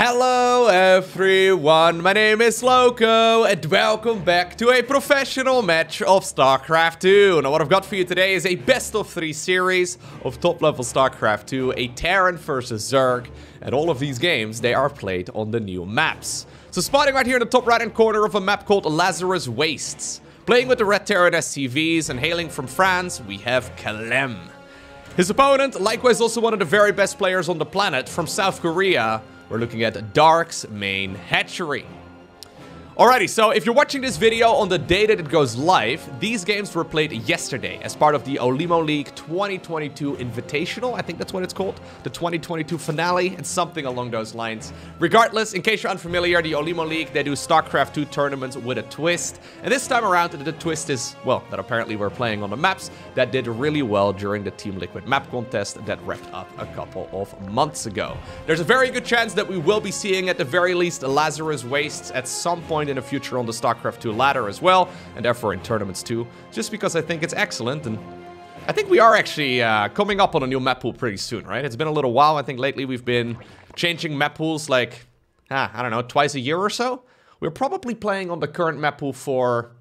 Hello everyone, my name is Lowko and welcome back to a professional match of StarCraft 2. Now what I've got for you today is a best-of-3 series of top-level StarCraft 2, a Terran versus Zerg, and all of these games, they are played on the new maps. So spotting right here in the top right-hand corner of a map called Lazarus Wastes. Playing with the red Terran SCVs and hailing from France, we have Clem. His opponent, likewise also one of the very best players on the planet, from South Korea. We're looking at Dark's main hatchery. Alrighty, so if you're watching this video on the day that it goes live, these games were played yesterday as part of the OlimoLeague 2022 Invitational. I think that's what it's called. The 2022 finale and something along those lines. Regardless, in case you're unfamiliar, the OlimoLeague, they do StarCraft 2 tournaments with a twist. And this time around, the twist is, well, that apparently we're playing on the maps that did really well during the Team Liquid map contest that wrapped up a couple of months ago. There's a very good chance that we will be seeing at the very least Lazarus Wastes at some point in the future on the StarCraft 2 ladder as well, and therefore in tournaments too, just because I think it's excellent. And I think we are actually coming up on a new map pool pretty soon, right? It's been a little while. I think lately we've been changing map pools like, I don't know, twice a year or so. We're probably playing on the current map pool for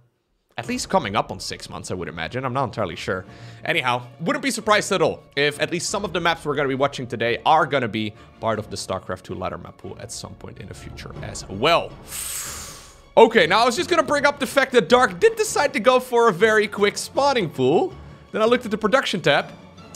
at least coming up on 6 months, I would imagine. I'm not entirely sure. Anyhow, wouldn't be surprised at all if at least some of the maps we're going to be watching today are going to be part of the StarCraft 2 ladder map pool at some point in the future as well. Okay, now I was just gonna bring up the fact that Dark did decide to go for a very quick spawning pool. Then I looked at the production tab,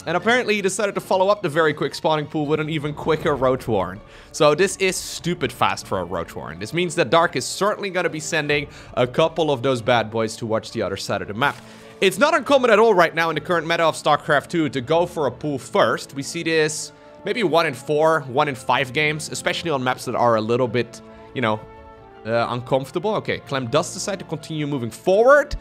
and apparently he decided to follow up the very quick spawning pool with an even quicker Roach Warren. So this is stupid fast for a Roach Warren. This means that Dark is certainly gonna be sending a couple of those bad boys to watch the other side of the map. It's not uncommon at all right now in the current meta of StarCraft 2 to go for a pool first. We see this maybe 1 in 4, 1 in 5 games, especially on maps that are a little bit, you know, uncomfortable. Okay, Clem does decide to continue moving forward.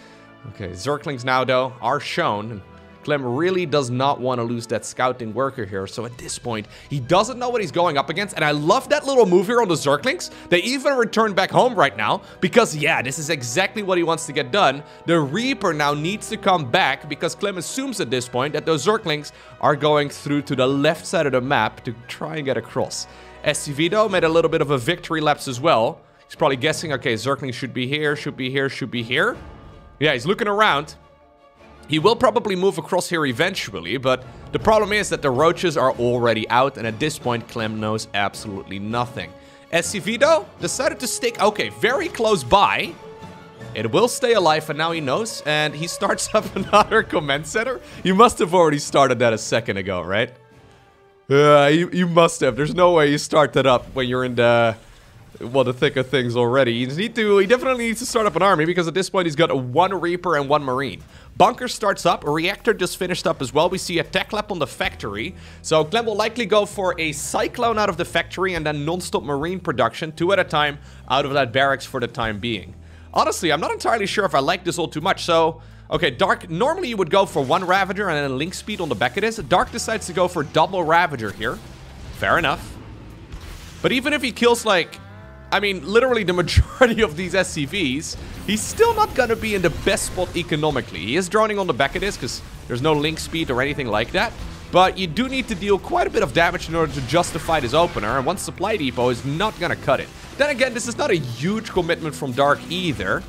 Okay, Zerglings now, though, are shown. And Clem really does not want to lose that scouting worker here. So at this point, he doesn't know what he's going up against. And I love that little move here on the Zerglings. They even return back home right now. Because, yeah, this is exactly what he wants to get done. The Reaper now needs to come back. Because Clem assumes at this point that those Zerglings are going through to the left side of the map to try and get across. SCV, though, made a little bit of a victory lapse as well. He's probably guessing, okay, Zergling should be here, should be here, should be here. Yeah, he's looking around. He will probably move across here eventually, but the problem is that the roaches are already out, and at this point, Clem knows absolutely nothing. SCV, though, decided to stick, okay, very close by. It will stay alive, and now he knows, and he starts up another command center. You must have already started that a second ago, right? You must have. There's no way you start that up when you're in the... well, the thick of things already. He definitely needs to start up an army, because at this point he's got 1 Reaper and 1 Marine. Bunker starts up, a reactor just finished up as well. We see a tech lab on the factory. So Clem will likely go for a Cyclone out of the factory and then non-stop Marine production, 2 at a time, out of that barracks for the time being. Honestly, I'm not entirely sure if I like this all too much. So, okay, Dark, normally you would go for 1 Ravager and then link speed on the back of this. Dark decides to go for double Ravager here. Fair enough. But even if he kills, like, I mean, literally the majority of these SCVs, he's still not gonna be in the best spot economically. He is droning on the back of this because there's no link speed or anything like that. But you do need to deal quite a bit of damage in order to justify this opener, and one supply depot is not gonna cut it. Then again, this is not a huge commitment from Dark either.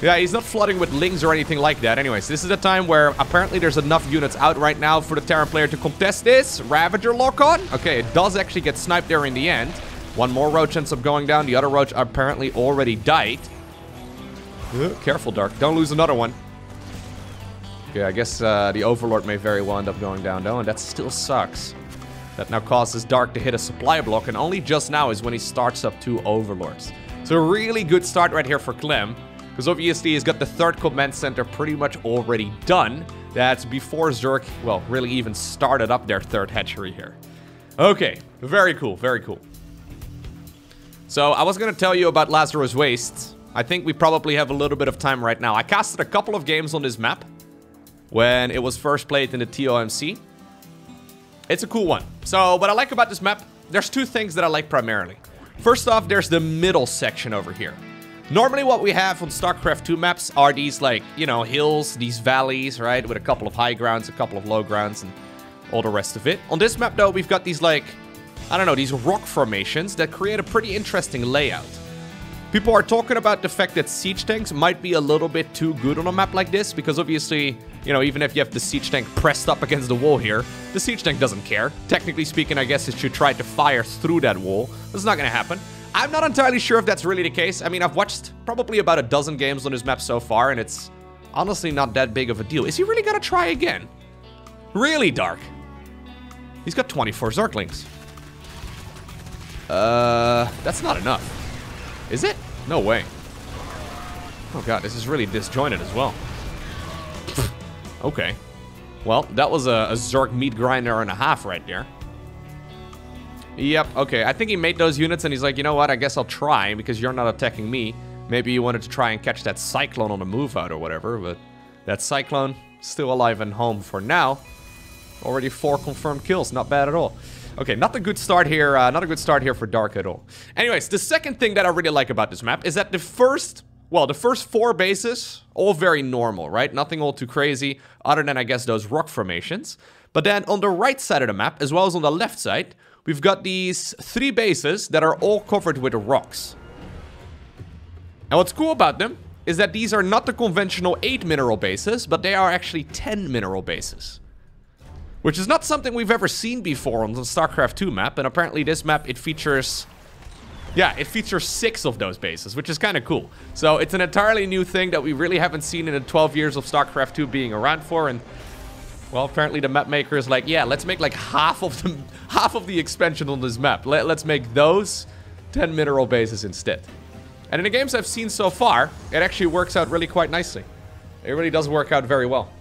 Yeah, he's not flooding with links or anything like that. Anyways, this is a time where apparently there's enough units out right now for the Terran player to contest this. Ravager lock-on. Okay, it does actually get sniped there in the end. 1 more Roach ends up going down. The other Roach apparently already died. Careful, Dark. Don't lose another one. Okay, I guess the Overlord may very well end up going down, though, and that still sucks. That now causes Dark to hit a supply block, and only just now is when he starts up 2 Overlords. So a really good start right here for Clem, because obviously he's got the 3rd command center pretty much already done. That's before Zerg, well, really even started up their 3rd hatchery here. Okay, very cool, very cool. So, I was going to tell you about Lazarus Wastes. I think we probably have a little bit of time right now. I casted a couple of games on this map when it was first played in the TOMC. It's a cool one. So, what I like about this map, there's 2 things that I like primarily. First off, there's the middle section over here. Normally what we have on StarCraft 2 maps are these, like, you know, hills, these valleys, right? With a couple of high grounds, a couple of low grounds, and all the rest of it. On this map, though, we've got these, like, I don't know, these rock formations that create a pretty interesting layout. People are talking about the fact that siege tanks might be a little bit too good on a map like this, because obviously, you know, even if you have the siege tank pressed up against the wall here, the siege tank doesn't care. Technically speaking, I guess it should try to fire through that wall. It's not gonna happen. I'm not entirely sure if that's really the case. I mean, I've watched probably about a dozen games on this map so far, and it's honestly not that big of a deal. Is he really gonna try again? Really, Dark? He's got 24 Zerglings. That's not enough. Is it? No way. Oh god, this is really disjointed as well. Okay. Well, that was a Zerg meat grinder and a half right there. Yep, okay. I think he made those units and he's like, you know what, I guess I'll try because you're not attacking me. Maybe you wanted to try and catch that Cyclone on the move out or whatever, but that Cyclone still alive and home for now. Already 4 confirmed kills, not bad at all. Okay, not a good start here, not a good start here for Dark at all. Anyways, the second thing that I really like about this map is that the first 4 bases, all very normal, right? Nothing all too crazy, other than, I guess, those rock formations. But then on the right side of the map, as well as on the left side, we've got these 3 bases that are all covered with rocks. And what's cool about them is that these are not the conventional 8 mineral bases, but they are actually 10 mineral bases. Which is not something we've ever seen before on the StarCraft 2 map, and apparently this map, it features... Yeah, it features 6 of those bases, which is kind of cool. So it's an entirely new thing that we really haven't seen in the 12 years of StarCraft 2 being around for, and... Well, apparently the map maker is like, yeah, let's make like half of the expansion on this map. Let's make those 10 mineral bases instead. And in the games I've seen so far, it actually works out really quite nicely. It really does work out very well.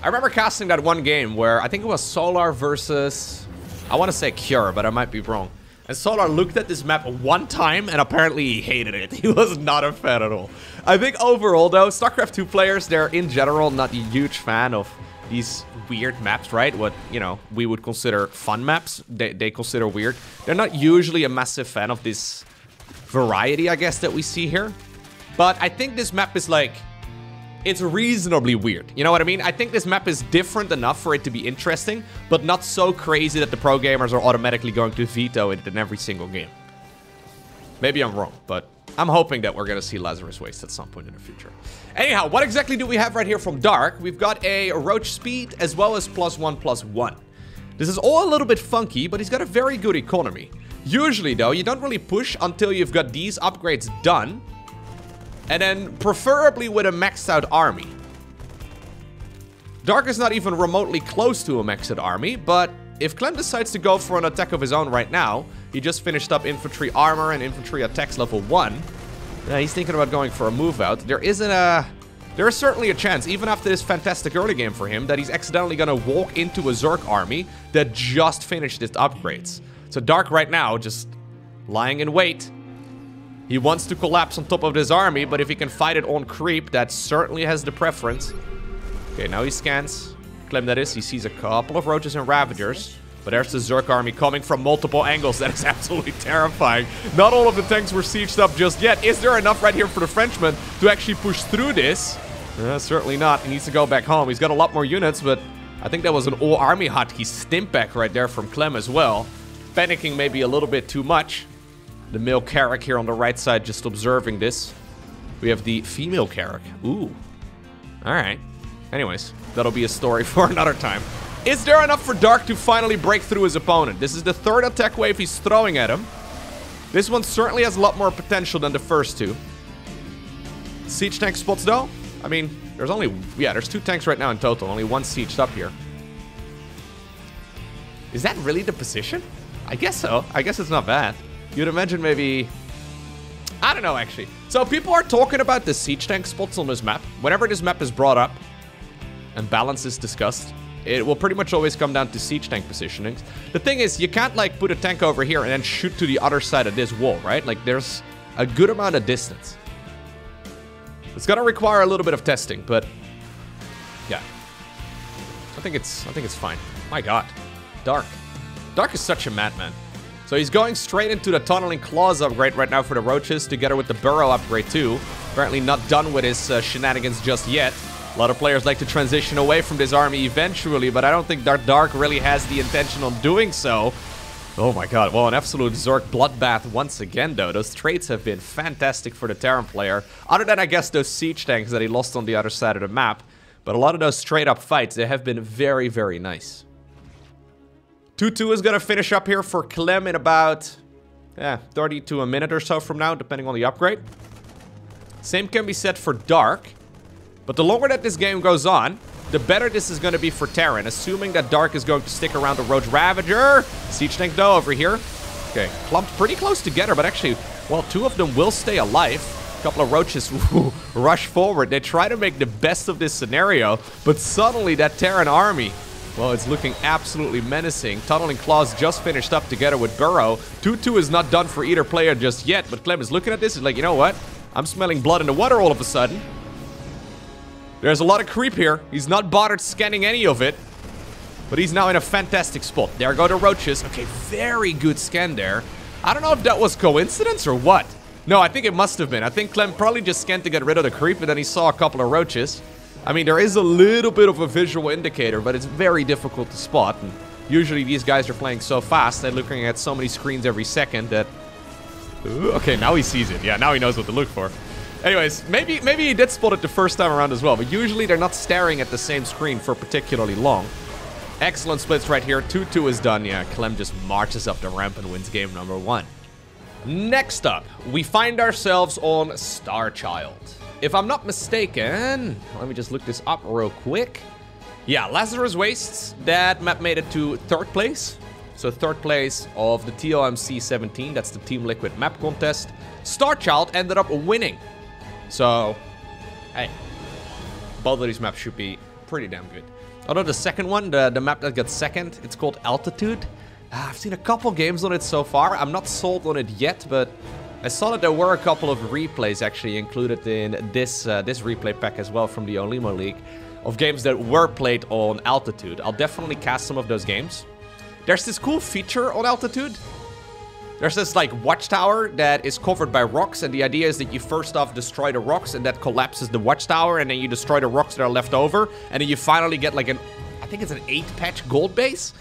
I remember casting that one game where I think it was Solar versus... I want to say Cure, but I might be wrong. And Solar looked at this map one time and apparently he hated it. He was not a fan at all. I think overall though, StarCraft 2 players, they're in general not a huge fan of these weird maps, right? What, you know, we would consider fun maps, they consider weird. They're not usually a massive fan of this variety, I guess, that we see here. But I think this map is like... It's reasonably weird. You know what I mean? I think this map is different enough for it to be interesting, but not so crazy that the pro gamers are automatically going to veto it in every single game. Maybe I'm wrong, but I'm hoping that we're going to see Lazarus Wastes at some point in the future. Anyhow, what exactly do we have right here from Dark? We've got a Roach Speed as well as +1/+1. This is all a little bit funky, but he's got a very good economy. Usually, though, you don't really push until you've got these upgrades done. And then, preferably with a maxed out army. Dark is not even remotely close to a maxed out army, but if Clem decides to go for an attack of his own right now, he just finished up infantry armor and infantry attacks level 1. He's thinking about going for a move out. There is certainly a chance, even after this fantastic early game for him, that he's accidentally gonna walk into a Zerg army that just finished its upgrades. So Dark right now, just lying in wait. He wants to collapse on top of this army, but if he can fight it on creep, that certainly has the preference. Okay, now he scans. Clem, that is. He sees a couple of roaches and ravagers. But there's the Zerg army coming from multiple angles. That is absolutely terrifying. Not all of the tanks were sieged up just yet. Is there enough right here for the Frenchman to actually push through this? Certainly not. He needs to go back home. He's got a lot more units, but I think that was an all-army hotkey stimpak right there from Clem as well. Panicking maybe a little bit too much. The male Carrack here on the right side just observing this. We have the female Carrack. Ooh. Alright. Anyways, that'll be a story for another time. Is there enough for Dark to finally break through his opponent? This is the 3rd attack wave he's throwing at him. This one certainly has a lot more potential than the first 2. Siege tank spots though? I mean, there's only... Yeah, there's 2 tanks right now in total. Only 1 sieged up here. Is that really the position? I guess so. I guess it's not bad. You'd imagine maybe... I don't know, actually. So people are talking about the siege tank spots on this map. Whenever this map is brought up and balance is discussed, it will pretty much always come down to siege tank positionings. The thing is, you can't, like, put a tank over here and then shoot to the other side of this wall, right? Like, there's a good amount of distance. It's gonna require a little bit of testing, but... Yeah. I think it's fine. My god. Dark. Dark is such a madman. So he's going straight into the Tunneling Claws upgrade right now for the Roaches, together with the Burrow upgrade too. Apparently not done with his shenanigans just yet. A lot of players like to transition away from this army eventually, but I don't think Dark really has the intention on doing so. Oh my god, well, an absolute Zerg bloodbath once again, though. Those traits have been fantastic for the Terran player. Other than, I guess, those siege tanks that he lost on the other side of the map. But a lot of those straight-up fights, they have been very, very nice. 2-2 is going to finish up here for Clem in about 30 to a minute or so from now, depending on the upgrade. Same can be said for Dark. But the longer that this game goes on, the better this is going to be for Terran, assuming that Dark is going to stick around to roach Ravager. Siege tank, though, over here. Okay, clumped pretty close together, but actually, well, 2 of them will stay alive. A couple of roaches rush forward. They try to make the best of this scenario, but suddenly that Terran army, well, it's looking absolutely menacing. Tunneling Claws just finished up together with Burrow. 2-2 is not done for either player just yet, but Clem is looking at this and like, you know what? I'm smelling blood in the water all of a sudden. There's a lot of creep here. He's not bothered scanning any of it. But he's now in a fantastic spot. There go the roaches. Okay, very good scan there. I don't know if that was coincidence or what. No, I think it must have been. I think Clem probably just scanned to get rid of the creep, and then he saw a couple of roaches. I mean, there is a little bit of a visual indicator, but it's very difficult to spot. And usually these guys are playing so fast, they're looking at so many screens every second that... Ooh, okay, now he sees it. Yeah, now he knows what to look for. Anyways, maybe he did spot it the first time around as well, but usually they're not staring at the same screen for particularly long. Excellent splits right here. 2-2 is done. Yeah, Clem just marches up the ramp and wins game number 1. Next up, we find ourselves on Starchild. If I'm not mistaken, let me just look this up real quick. Yeah, Lazarus Wastes, that map made it to 3rd place. So 3rd place of the TOMC 17, that's the Team Liquid map contest. Starchild ended up winning. So, hey, both of these maps should be pretty damn good. Although the second one, the map that got 2nd, it's called Altitude. I've seen a couple games on it so far. I'm not sold on it yet, but I saw that there were a couple of replays actually included in this replay pack as well from the OlimoLeague of games that were played on Altitude. I'll definitely cast some of those games. There's this cool feature on Altitude. There's this, like, watchtower that is covered by rocks, and the idea is that you first off destroy the rocks, and that collapses the watchtower, and then you destroy the rocks that are left over, and then you finally get, like, I think it's an 8-patch gold base.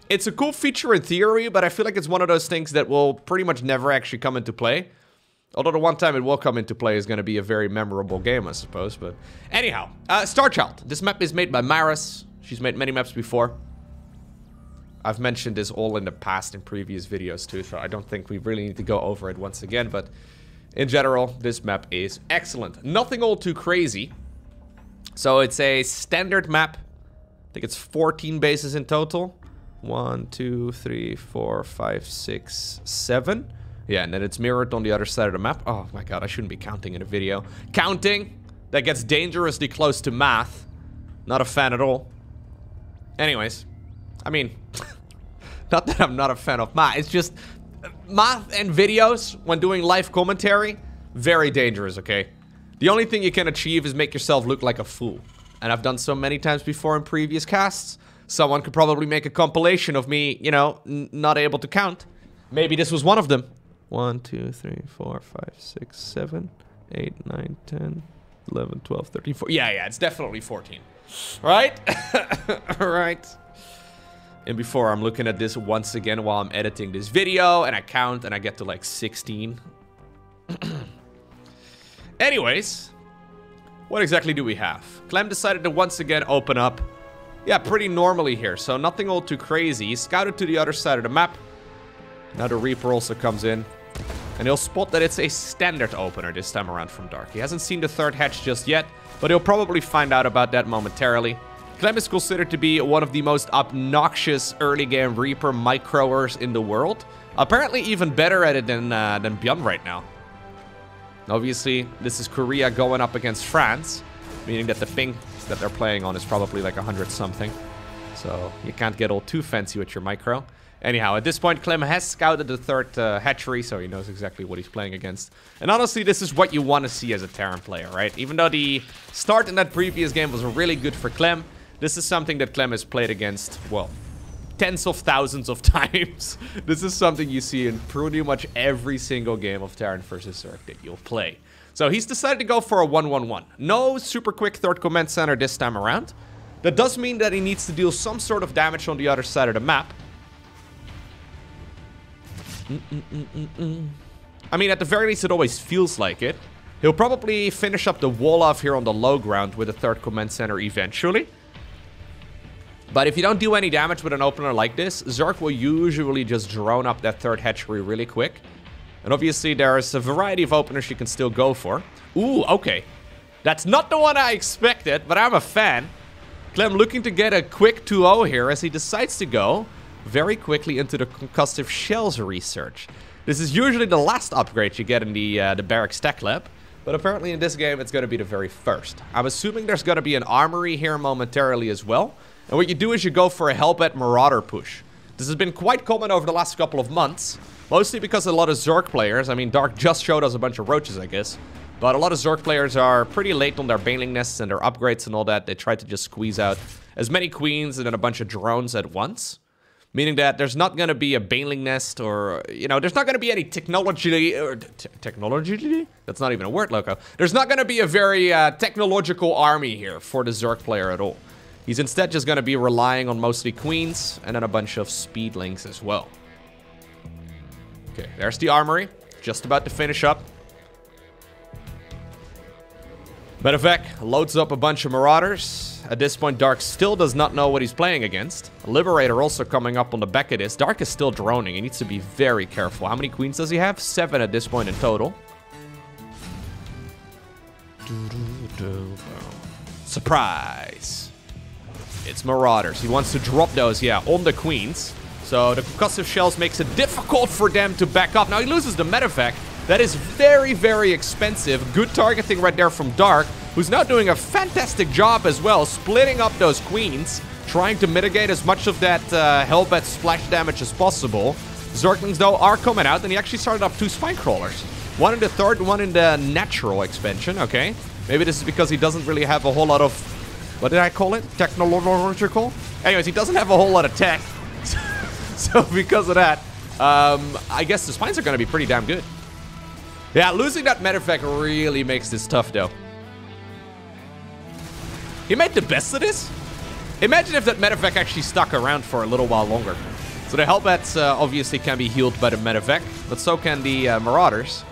It's a cool feature in theory, but I feel like it's one of those things that will pretty much never actually come into play. Although the one time it will come into play is going to be a very memorable game, I suppose, but... Anyhow, Starchild. This map is made by Maris. She's made many maps before. I've mentioned this all in the past in previous videos too, so I don't think we really need to go over it once again, but in general, this map is excellent. Nothing all too crazy. So it's a standard map. I think it's 14 bases in total. 1, 2, 3, 4, 5, 6, 7. Yeah, and then it's mirrored on the other side of the map. Oh my god, I shouldn't be counting in a video. Counting! That gets dangerously close to math. Not a fan at all. Anyways. I mean, not that I'm not a fan of math, it's just math and videos when doing live commentary, very dangerous, okay? The only thing you can achieve is make yourself look like a fool. And I've done so many times before in previous casts. Someone could probably make a compilation of me, you know, not able to count. Maybe this was one of them. 1, 2, 3, 4, 5, 6, 7, 8, 9, 10, 11, 12, 13, 14. Yeah, it's definitely 14. Right? Right. And before I'm looking at this once again while I'm editing this video, and I count, and I get to like 16. Anyways, what exactly do we have? Clem decided to once again open up. Yeah, pretty normally here, so nothing all too crazy. He scouted to the other side of the map. Now the Reaper also comes in. And he'll spot that it's a standard opener this time around from Dark. He hasn't seen the 3rd hatch just yet, but he'll probably find out about that momentarily. Clem is considered to be one of the most obnoxious early game Reaper microers in the world. Apparently even better at it than Bjorn right now. Obviously, this is Korea going up against France, meaning that the ping that they're playing on is probably like 100 something. So you can't get all too fancy with your micro. Anyhow, at this point, Clem has scouted the 3rd hatchery, so he knows exactly what he's playing against. And honestly, this is what you want to see as a Terran player, right? Even though the start in that previous game was really good for Clem, this is something that Clem has played against, well, tens of thousands of times. This is something you see in pretty much every single game of Terran versus Zerg that you'll play. So he's decided to go for a 1-1-1. No super quick third command center this time around. That does mean that he needs to deal some sort of damage on the other side of the map. I mean, at the very least, it always feels like it. He'll probably finish up the wall off here on the low ground with a third command center eventually. But if you don't do any damage with an opener like this, Zerg will usually just drone up that third hatchery really quick. And obviously, there's a variety of openers you can still go for. Ooh, okay. That's not the one I expected, but I'm a fan. Clem looking to get a quick 2-0 here as he decides to go very quickly into the concussive shells research. This is usually the last upgrade you get in the barracks tech lab, but apparently in this game it's going to be the very first. I'm assuming there's going to be an armory here momentarily as well, and what you do is you go for a Hellbat Marauder push. This has been quite common over the last couple of months, mostly because a lot of Zerg players, I mean Dark just showed us a bunch of roaches I guess, but a lot of Zerg players are pretty late on their baneling nests and their upgrades and all that. They try to just squeeze out as many queens and then a bunch of drones at once. Meaning that there's not going to be a baneling nest or, you know, there's not going to be any technology, or technology? That's not even a word, Lowko. There's not going to be a very technological army here for the Zerg player at all. He's instead just going to be relying on mostly queens and then a bunch of speedlings as well. Okay, there's the armory. Just about to finish up. Medevac loads up a bunch of Marauders. At this point, Dark still does not know what he's playing against. Liberator also coming up on the back of this. Dark is still droning. He needs to be very careful. How many queens does he have? 7 at this point in total. Surprise! It's Marauders. He wants to drop those, yeah, on the queens. So the concussive shells makes it difficult for them to back up. Now he loses the medevac. That is very, very expensive. Good targeting right there from Dark, who's now doing a fantastic job as well, splitting up those queens, trying to mitigate as much of that Hellbat splash damage as possible. Zerglings, though, are coming out, and he actually started up 2 spine crawlers. One in the third, one in the natural expansion, okay. Maybe this is because he doesn't really have a whole lot of, what did I call it? Technological? Anyways, he doesn't have a whole lot of tech. So because of that, I guess the spines are going to be pretty damn good. Yeah, losing that medevac really makes this tough, though. He made the best of this. Imagine if that medevac actually stuck around for a little while longer. So the Hellbats obviously can be healed by the medevac, but so can the Marauders.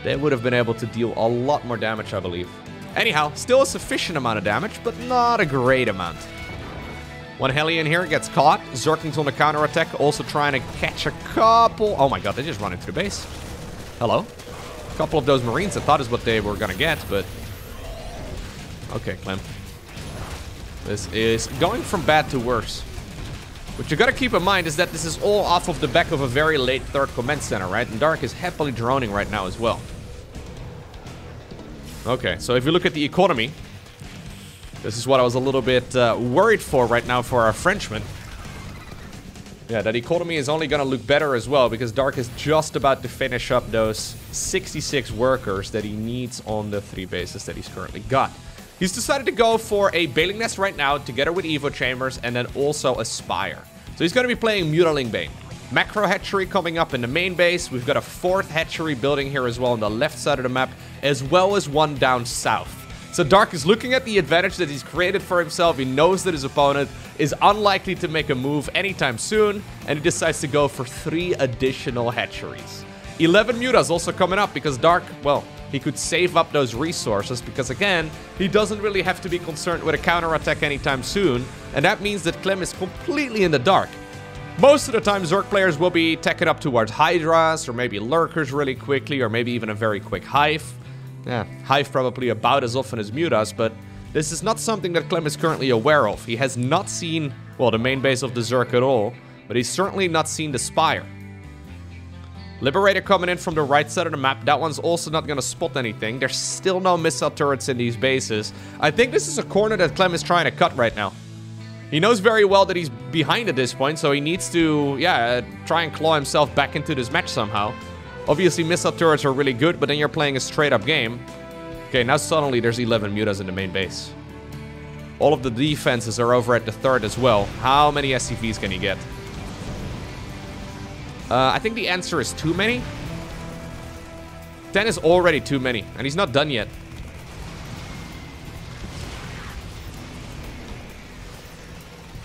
They would have been able to deal a lot more damage, I believe. Anyhow, still a sufficient amount of damage, but not a great amount. One Hellion here gets caught. Zerglings on the counterattack, also trying to catch a couple. Oh my god, they just run into the base. Hello. A couple of those Marines I thought is what they were gonna get, but... Okay, Clem. This is going from bad to worse. What you gotta keep in mind is that this is all off of the back of a very late third command center, right? And Dark is happily droning right now as well. Okay, so if you look at the economy, this is what I was a little bit worried for right now for our Frenchman. Yeah, that economy is only gonna look better as well because Dark is just about to finish up those 66 workers that he needs on the 3 bases that he's currently got. He's decided to go for a Baneling Nest right now together with Evo Chambers and then also a Spire. So he's gonna be playing Mutaling Bane. Macro Hatchery coming up in the main base. We've got a 4th Hatchery building here as well on the left side of the map, as well as one down south. So Dark is looking at the advantage that he's created for himself. He knows that his opponent is unlikely to make a move anytime soon, and he decides to go for 3 additional hatcheries. 11 Mutas also coming up because Dark, well, he could save up those resources because, again, he doesn't really have to be concerned with a counterattack anytime soon, and that means that Clem is completely in the dark. Most of the time, Zerg players will be teching up towards Hydras, or maybe Lurkers really quickly, or maybe even a very quick Hive. Yeah, Hive probably about as often as Mutas, but this is not something that Clem is currently aware of. He has not seen, well, the main base of the Zerg at all, but he's certainly not seen the Spire. Liberator coming in from the right side of the map. That one's also not going to spot anything. There's still no missile turrets in these bases. I think this is a corner that Clem is trying to cut right now. He knows very well that he's behind at this point, so he needs to, yeah, try and claw himself back into this match somehow. Obviously, missile turrets are really good, but then you're playing a straight-up game. Okay, now suddenly there's 11 Mutas in the main base. All of the defenses are over at the 3rd as well. How many SCVs can he get? I think the answer is too many. 10 is already too many, and he's not done yet.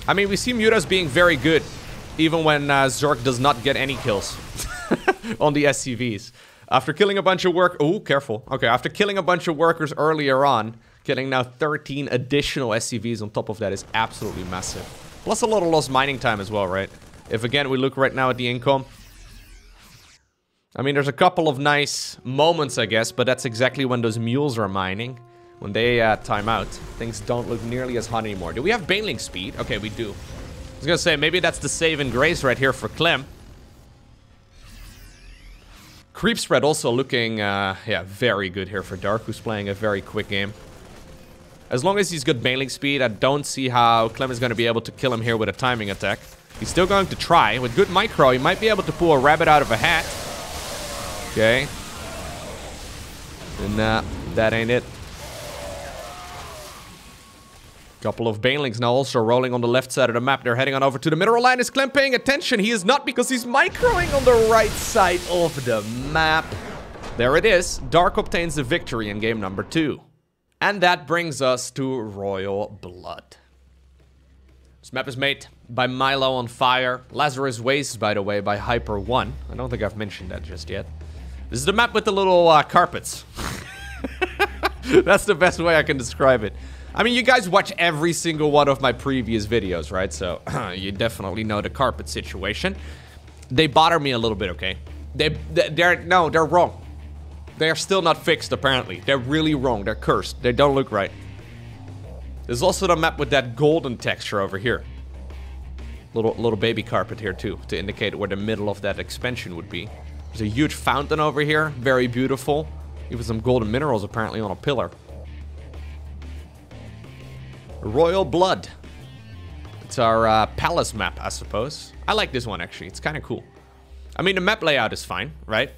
I mean, we see Mutas being very good, even when Zerg does not get any kills on the SCVs. After killing a bunch of oh, careful. Okay, after killing a bunch of workers earlier on, getting now 13 additional SCVs on top of that is absolutely massive. Plus a lot of lost mining time as well, right? If again, we look right now at the income. I mean, there's a couple of nice moments, I guess, but that's exactly when those mules are mining. When they time out, things don't look nearly as hot anymore. Do we have Baneling speed? Okay, we do. I was gonna say, maybe that's the save and grace right here for Clem. Creep spread also looking, yeah, very good here for Dark, who's playing a very quick game. As long as he's got Baneling speed, I don't see how Clem is going to be able to kill him here with a timing attack. He's still going to try. With good micro, he might be able to pull a rabbit out of a hat. Okay. And that ain't it. Couple of Banelings now also rolling on the left side of the map. They're heading on over to the mineral line. Is Clem paying attention? He is not, because he's microing on the right side of the map. There it is. Dark obtains the victory in game number 2. And that brings us to Royal Blood. This map is made by Milo on Fire. Lazarus Wastes, by the way, by Hyper1. I don't think I've mentioned that just yet. This is the map with the little carpets. That's the best way I can describe it. I mean, you guys watch every single one of my previous videos, right? So, you definitely know the carpet situation. They bother me a little bit, okay? They're wrong. They're still not fixed, apparently. They're really wrong. They're cursed. They don't look right. There's also the map with that golden texture over here. Little baby carpet here, too, to indicate where the middle of that expansion would be. There's a huge fountain over here. Very beautiful. Even some golden minerals, apparently, on a pillar. Royal Blood. It's our palace map, I suppose. I like this one, actually. It's kind of cool. I mean, the map layout is fine, right?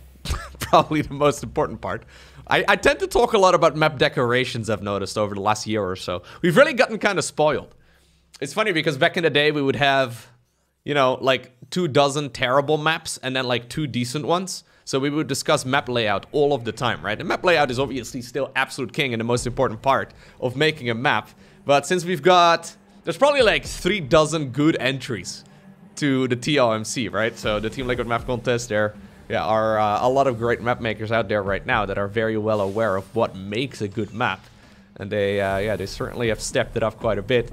Probably the most important part. I tend to talk a lot about map decorations, I've noticed, over the last year or so. We've really gotten kind of spoiled. It's funny because back in the day, we would have, you know, like 24 terrible maps and then like 2 decent ones. So we would discuss map layout all of the time, right? And map layout is obviously still absolute king and the most important part of making a map. But since we've got, there's probably like 36 good entries to the TLMC, right? So the Team Liquid Map Contest, there are a lot of great map makers out there right now that are very well aware of what makes a good map. And they certainly have stepped it up quite a bit.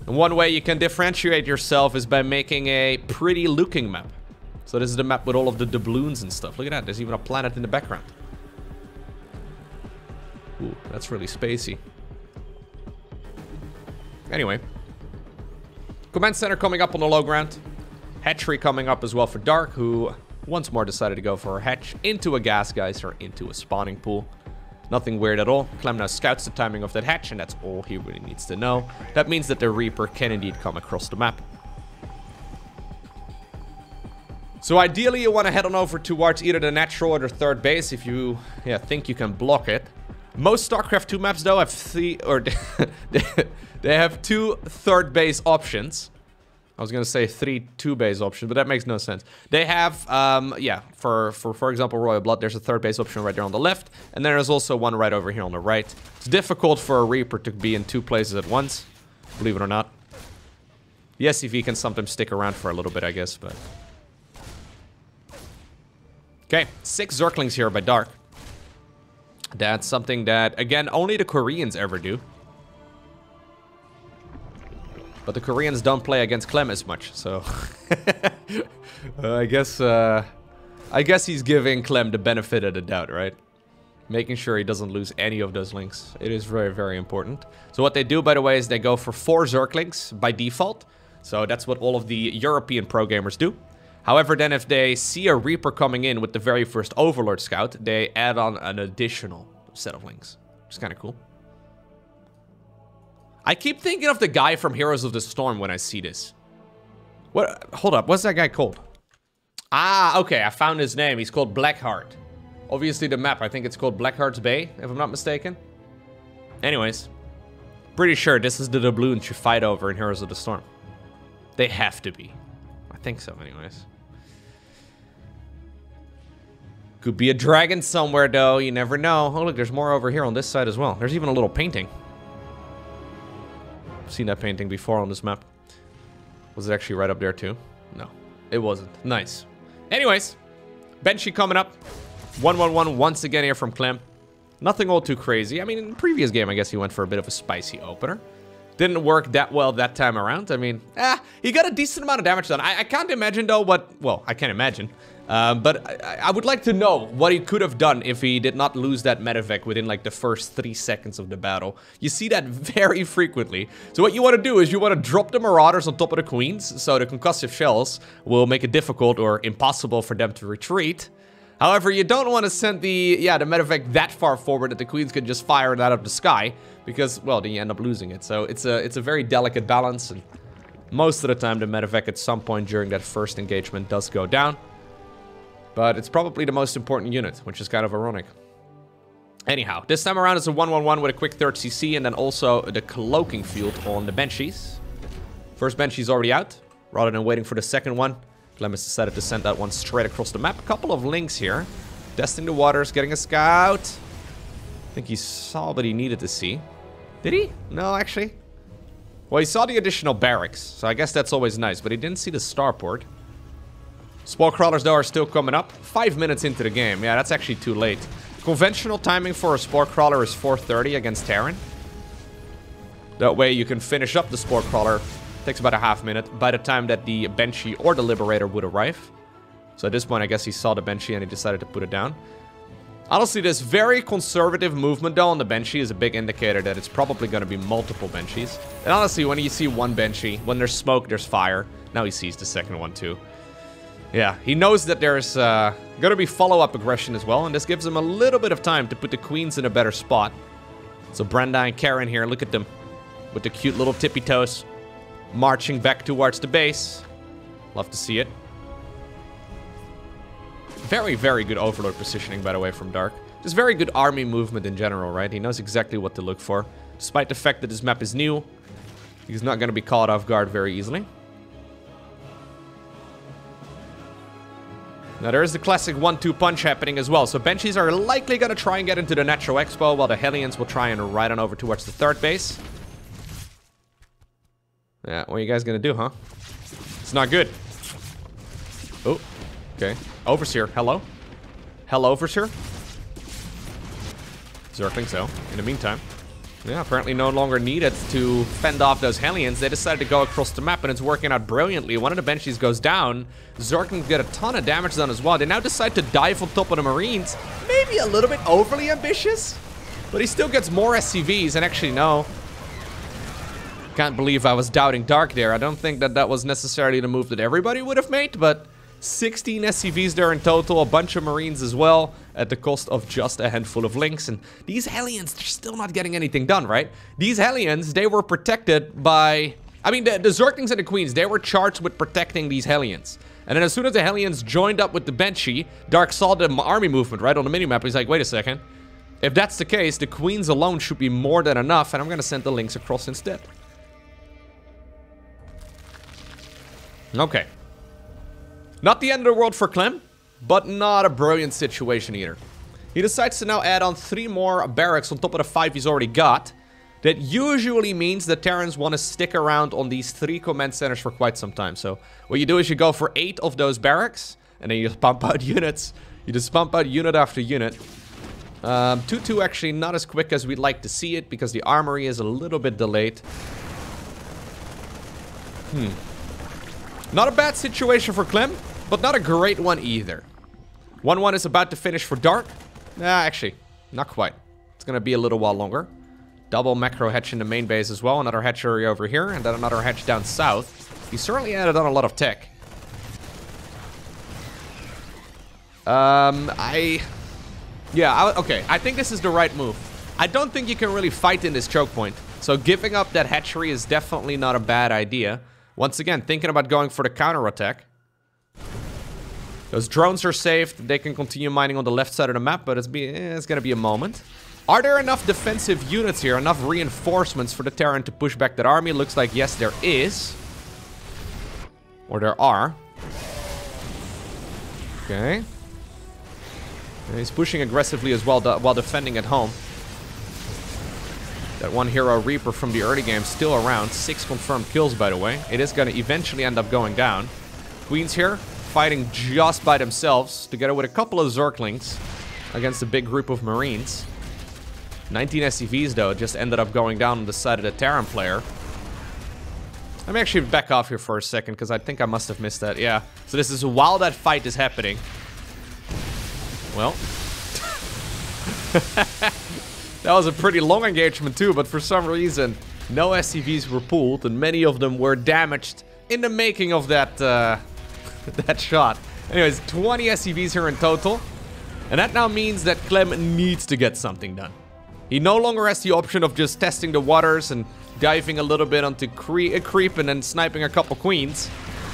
And one way you can differentiate yourself is by making a pretty looking map. So this is the map with all of the doubloons and stuff. Look at that, there's even a planet in the background. Ooh, that's really spacey. Anyway. Command Center coming up on the low ground. Hatchery coming up as well for Dark, who once more decided to go for a hatch into a gas geyser, into a spawning pool. Nothing weird at all. Clem now scouts the timing of that hatch, and that's all he really needs to know. That means that the Reaper can indeed come across the map. So ideally you want to head on over towards either the natural or the third base if you think you can block it. Most StarCraft 2 maps though have they have 2 third base options. I was gonna say 3 two-base options, but that makes no sense. They have, for example, Royal Blood, there's a third base option right there on the left, and there's also one right over here on the right. It's difficult for a Reaper to be in 2 places at once, believe it or not. The SCV can sometimes stick around for a little bit, I guess, but... Okay, 6 Zerglings here by Dark. That's something that, again, only the Koreans ever do. But the Koreans don't play against Clem as much, so... I guess he's giving Clem the benefit of the doubt, right? Making sure he doesn't lose any of those links. It is very, very important. So what they do, by the way, is they go for 4 Zerglings by default. So that's what all of the European pro gamers do. However, then if they see a Reaper coming in with the very first Overlord Scout, they add on an additional set of links. Which is kind of cool. I keep thinking of the guy from Heroes of the Storm when I see this. What? Hold up, what's that guy called? Ah, okay, I found his name. He's called Blackheart. Obviously the map, I think it's called Blackheart's Bay, if I'm not mistaken. Anyways, pretty sure this is the doubloons you fight over in Heroes of the Storm. They have to be. I think so, anyways. Could be a dragon somewhere, though. You never know. Oh, look, there's more over here on this side as well. There's even a little painting. I've seen that painting before on this map. Was it actually right up there, too? No, it wasn't. Nice. Anyways, Banshee coming up. 1-1-1 once again here from Clem. Nothing all too crazy. I mean, in the previous game, I guess he went for a bit of a spicy opener. Didn't work that well that time around. I mean, he got a decent amount of damage done. I can't imagine, though, what... Well, I can't imagine. But I would like to know what he could have done if he did not lose that medevac within, like, the first 3 seconds of the battle. You see that very frequently. So what you want to do is you want to drop the Marauders on top of the Queens, so the concussive shells will make it difficult or impossible for them to retreat. However, you don't want to send the medevac that far forward that the Queens can just fire it out of the sky, because, well, then you end up losing it. So it's a very delicate balance, and most of the time the medevac at some point during that first engagement does go down. But it's probably the most important unit, which is kind of ironic. Anyhow, this time around it's a 1-1-1 with a quick third CC, and then also the cloaking field on the Banshees. First Banshee's already out, rather than waiting for the second one. Clem has decided to send that one straight across the map. A couple of links here. Testing the waters, getting a scout. I think he saw what he needed to see. Did he? No, actually. Well, he saw the additional barracks, so I guess that's always nice, but he didn't see the starport. Spore crawlers, though, are still coming up. 5 minutes into the game. Yeah, that's actually too late. Conventional timing for a spore crawler is 4:30 against Terran. That way you can finish up the spore crawler. Takes about a half minute by the time that the Banshee or the Liberator would arrive. So at this point, I guess he saw the Banshee and he decided to put it down. Honestly, this very conservative movement, though, on the Banshee is a big indicator that it's probably going to be multiple Banshees. And honestly, when you see one Banshee, when there's smoke, there's fire. Now he sees the second one, too. Yeah, he knows that there's going to be follow-up aggression as well, and this gives him a little bit of time to put the Queens in a better spot. So Brenda and Karen here, look at them. With the cute little tippy toes. Marching back towards the base. Love to see it. Very, very good Overlord positioning, by the way, from Dark. Just very good army movement in general, right? He knows exactly what to look for. Despite the fact that this map is new, he's not going to be caught off guard very easily. Now, there is the classic 1-2 punch happening as well. So Banshees are likely going to try and get into the Natural Expo, while the Hellions will try and ride on over towards the third base. Yeah, what are you guys gonna do, huh? It's not good. Oh, okay. Overseer, hello? Hello, Overseer? Zerg so. In the meantime, yeah, apparently no longer needed to fend off those Hellions. They decided to go across the map, and it's working out brilliantly. One of the Banshees goes down. Zerg can get a ton of damage done as well. They now decide to dive on top of the Marines. Maybe a little bit overly ambitious, but he still gets more SCVs, and actually, no. Can't believe I was doubting Dark there. I don't think that that was necessarily the move that everybody would have made, but 16 SCVs there in total, a bunch of Marines as well, at the cost of just a handful of links. And these Hellions, they're still not getting anything done, right? These Hellions, they were protected by... I mean, the Zerglings and the Queens, they were charged with protecting these Hellions. And then as soon as the Hellions joined up with the Banshee, Dark saw the army movement, right, on the minimap. He's like, wait a second. If that's the case, the Queens alone should be more than enough, and I'm going to send the links across instead. Okay. Not the end of the world for Clem, but not a brilliant situation either. He decides to now add on 3 more barracks on top of the 5 he's already got. That usually means that Terrans want to stick around on these 3 command centers for quite some time. So what you do is you go for 8 of those barracks, and then you just pump out units. You just pump out unit after unit. 2-2 actually not as quick as we'd like to see it, because the armory is a little bit delayed. Not a bad situation for Clem, but not a great one either. 1-1 is about to finish for Dark. Actually, not quite. It's going to be a little while longer. Double macro hatch in the main base as well. Another hatchery over here, and then another hatch down south. He certainly added on a lot of tech. Okay, I think this is the right move. I don't think you can really fight in this choke point. So giving up that hatchery is definitely not a bad idea. Once again, thinking about going for the counterattack. Those drones are safe. They can continue mining on the left side of the map, but it's going to be a moment. Are there enough defensive units here? Enough reinforcements for the Terran to push back that army? Looks like yes, there is. Or there are. Okay. And he's pushing aggressively as well while defending at home. That one hero Reaper from the early game still around. 6 confirmed kills, by the way. It is going to eventually end up going down. Queens here, fighting just by themselves, together with a couple of Zerglings against a big group of Marines. 19 SCVs, though, just ended up going down on the side of the Terran player. Let me actually back off here for a second, because I think I must have missed that. Yeah. So this is while that fight is happening. Well. That was a pretty long engagement too, but for some reason, no SCVs were pulled, and many of them were damaged in the making of that, that shot. Anyways, 20 SCVs here in total. And that now means that Clem needs to get something done. He no longer has the option of just testing the waters and diving a little bit onto creep and then sniping a couple queens.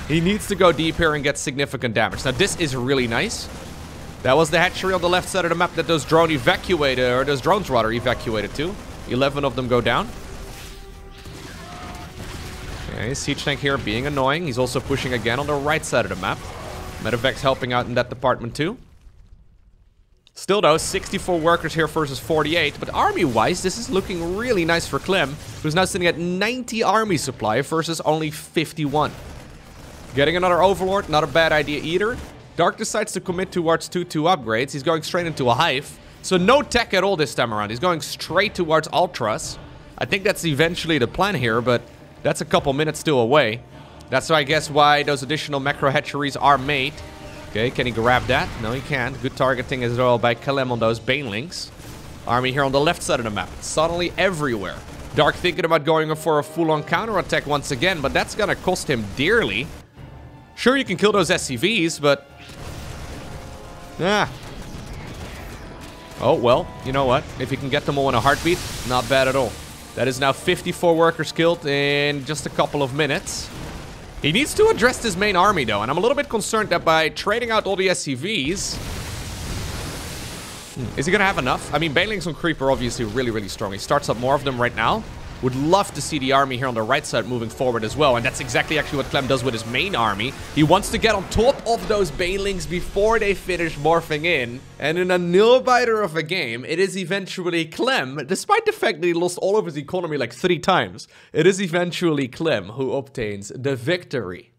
He needs to go deep here and get significant damage. Now this is really nice. That was the hatchery on the left side of the map that those drones rather evacuated to. 11 of them go down. Okay, Siege Tank here being annoying. He's also pushing again on the right side of the map. Medevac's helping out in that department too. Still though, 64 workers here versus 48, but army-wise, this is looking really nice for Clem, who's now sitting at 90 army supply versus only 51. Getting another Overlord, not a bad idea either. Dark decides to commit towards 2-2 upgrades. He's going straight into a Hive, so no tech at all this time around. He's going straight towards Ultras. I think that's eventually the plan here, but that's a couple minutes still away. That's, I guess, why those additional macro hatcheries are made. Okay, can he grab that? No, he can't. Good targeting as well by Clem on those Banelings. Army here on the left side of the map. Suddenly everywhere. Dark thinking about going for a full-on counterattack once again, but that's gonna cost him dearly. Sure, you can kill those SCVs, but... Oh, well, you know what? If you can get them all in a heartbeat, not bad at all. That is now 54 workers killed in just a couple of minutes. He needs to address his main army, though, and I'm a little bit concerned that by trading out all the SCVs... Is he gonna have enough? I mean, Banelings on Creep are obviously really, really strong. He starts up more of them right now. Would love to see the army here on the right side moving forward as well, and that's exactly actually what Clem does with his main army. He wants to get on top of those Banelings before they finish morphing in, and in a nail-biter of a game, it is eventually Clem, despite the fact that he lost all of his economy like 3 times, it is eventually Clem who obtains the victory.